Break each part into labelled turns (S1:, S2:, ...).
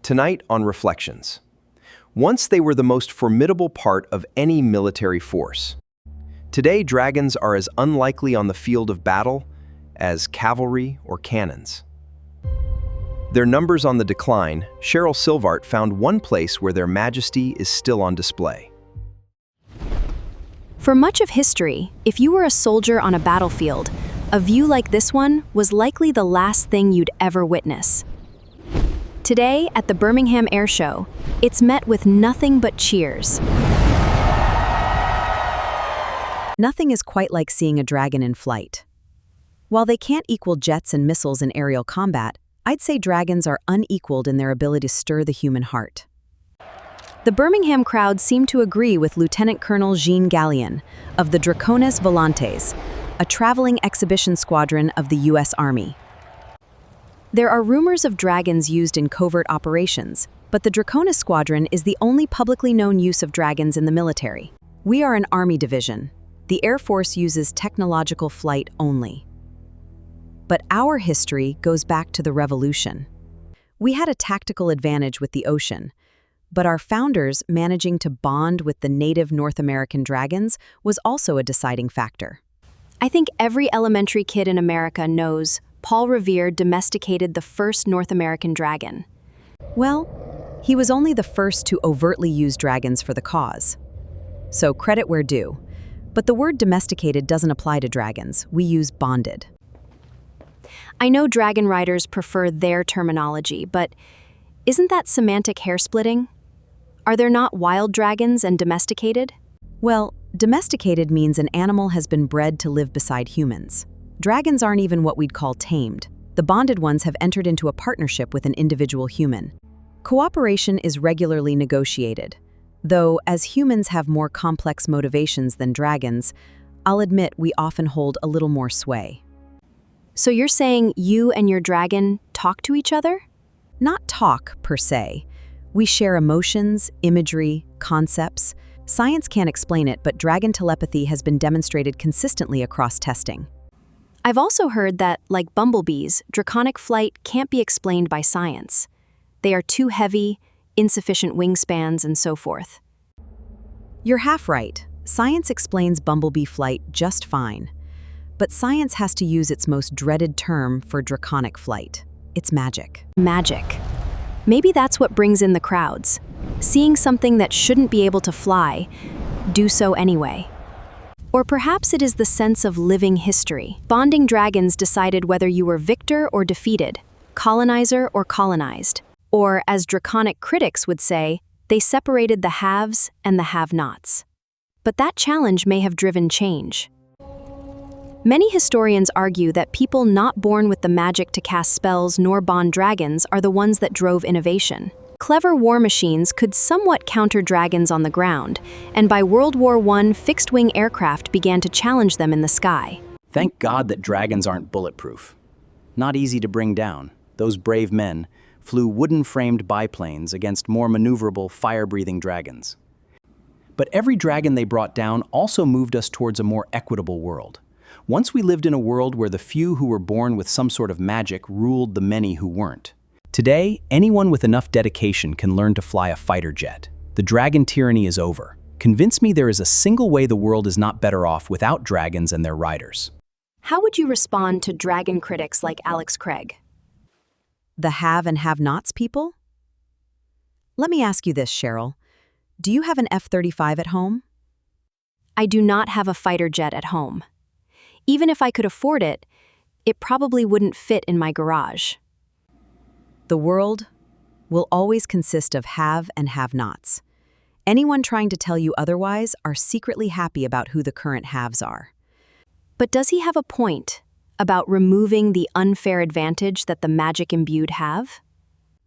S1: Tonight on Reflections. Once they were the most formidable part of any military force. Today, dragons are as unlikely on the field of battle as cavalry or cannons. Their numbers on the decline, Cheryl Silvart found one place where their majesty is still on display.
S2: For much of history, if you were a soldier on a battlefield, a view like this one was likely the last thing you'd ever witness. Today, at the Birmingham Air Show, it's met with nothing but cheers.
S3: Nothing is quite like seeing a dragon in flight. While they can't equal jets and missiles in aerial combat, I'd say dragons are unequaled in their ability to stir the human heart. The Birmingham crowd seemed to agree with Lieutenant Colonel Jean Gallion of the Dracones Volantes, a traveling exhibition squadron of the U.S. Army. There are rumors of dragons used in covert operations, but the Dracones Squadron is the only publicly known use of dragons in the military. We are an Army division. The Air Force uses technological flight only. But our history goes back to the Revolution. We had a tactical advantage with the ocean, but our founders managing to bond with the native North American dragons was also a deciding factor.
S2: I think every elementary kid in America knows Paul Revere domesticated the first North American dragon.
S3: Well, he was only the first to overtly use dragons for the cause. So credit where due. But the word domesticated doesn't apply to dragons. We use bonded.
S2: I know dragon riders prefer their terminology, but isn't that semantic hair-splitting? Are there not wild dragons and domesticated?
S3: Well, domesticated means an animal has been bred to live beside humans. Dragons aren't even what we'd call tamed. The bonded ones have entered into a partnership with an individual human. Cooperation is regularly negotiated. Though, as humans have more complex motivations than dragons, I'll admit we often hold a little more sway.
S2: So you're saying you and your dragon talk to each other?
S3: Not talk, per se. We share emotions, imagery, concepts. Science can't explain it, but dragon telepathy has been demonstrated consistently across testing.
S2: I've also heard that, like bumblebees, draconic flight can't be explained by science. They are too heavy, insufficient wingspans, and so forth.
S3: You're half right. Science explains bumblebee flight just fine. But science has to use its most dreaded term for draconic flight. It's magic.
S2: Magic. Maybe that's what brings in the crowds. Seeing something that shouldn't be able to fly, do so anyway. Or perhaps it is the sense of living history. Bonding dragons decided whether you were victor or defeated, colonizer or colonized. Or, as draconic critics would say, they separated the haves and the have-nots. But that challenge may have driven change. Many historians argue that people not born with the magic to cast spells nor bond dragons are the ones that drove innovation. Clever war machines could somewhat counter dragons on the ground, and by World War I, fixed-wing aircraft began to challenge them in the sky.
S4: Thank God that dragons aren't bulletproof. Not easy to bring down. Those brave men flew wooden-framed biplanes against more maneuverable, fire-breathing dragons. But every dragon they brought down also moved us towards a more equitable world. Once we lived in a world where the few who were born with some sort of magic ruled the many who weren't. Today, anyone with enough dedication can learn to fly a fighter jet. The dragon tyranny is over. Convince me there is a single way the world is not better off without dragons and their riders.
S2: How would you respond to dragon critics like Alex Craig?
S3: The have and have-nots people? Let me ask you this, Cheryl. Do you have an F-35 at home?
S2: I do not have a fighter jet at home. Even if I could afford it, it probably wouldn't fit in my garage.
S3: The world will always consist of have and have-nots. Anyone trying to tell you otherwise are secretly happy about who the current haves are.
S2: But does he have a point about removing the unfair advantage that the magic-imbued have?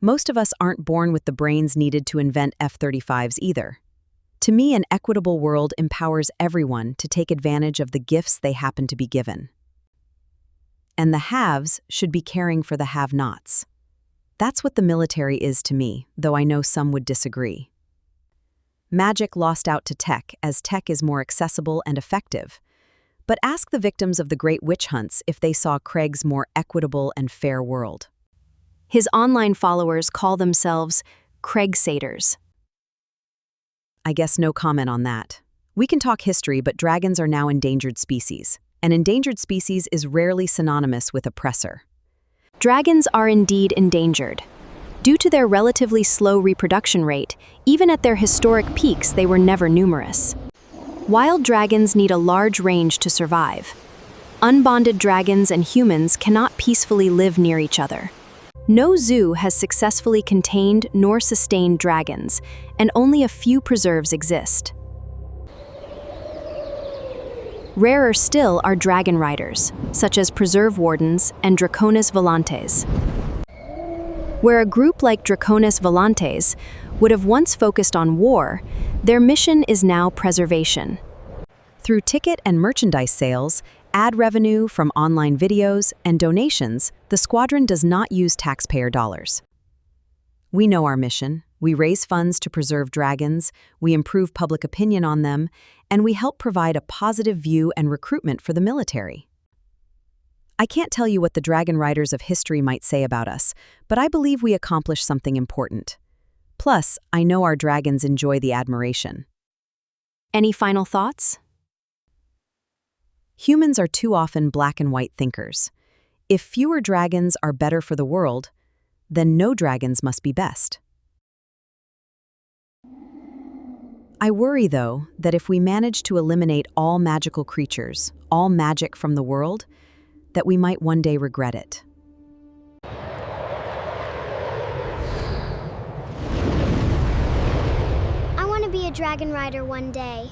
S3: Most of us aren't born with the brains needed to invent F-35s either. To me, an equitable world empowers everyone to take advantage of the gifts they happen to be given. And the haves should be caring for the have-nots. That's what the military is to me, though I know some would disagree. Magic lost out to tech, as tech is more accessible and effective. But ask the victims of the great witch hunts if they saw Craig's more equitable and fair world.
S2: His online followers call themselves Craigsaders.
S3: I guess no comment on that. We can talk history, but dragons are now endangered species. An endangered species is rarely synonymous with oppressor.
S2: Dragons are indeed endangered. Due to their relatively slow reproduction rate, even at their historic peaks, they were never numerous. Wild dragons need a large range to survive. Unbonded dragons and humans cannot peacefully live near each other. No zoo has successfully contained nor sustained dragons, and only a few preserves exist. Rarer still are dragon riders, such as preserve wardens and Draconis volantes. Where a group like Draconis volantes would have once focused on war, their mission is now preservation.
S3: Through ticket and merchandise sales, ad revenue from online videos, and donations, the squadron does not use taxpayer dollars. We know our mission. We raise funds to preserve dragons, we improve public opinion on them, and we help provide a positive view and recruitment for the military. I can't tell you what the dragon riders of history might say about us, but I believe we accomplished something important. Plus, I know our dragons enjoy the admiration.
S2: Any final thoughts?
S3: Humans are too often black and white thinkers. If fewer dragons are better for the world, then no dragons must be best. I worry, though, that if we manage to eliminate all magical creatures, all magic from the world, that we might one day regret it.
S5: I want to be a dragon rider one day.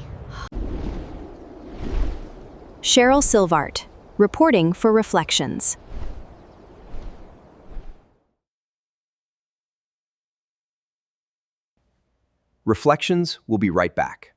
S2: Cheryl Silvart, reporting for Reflections.
S1: Reflections will be right back.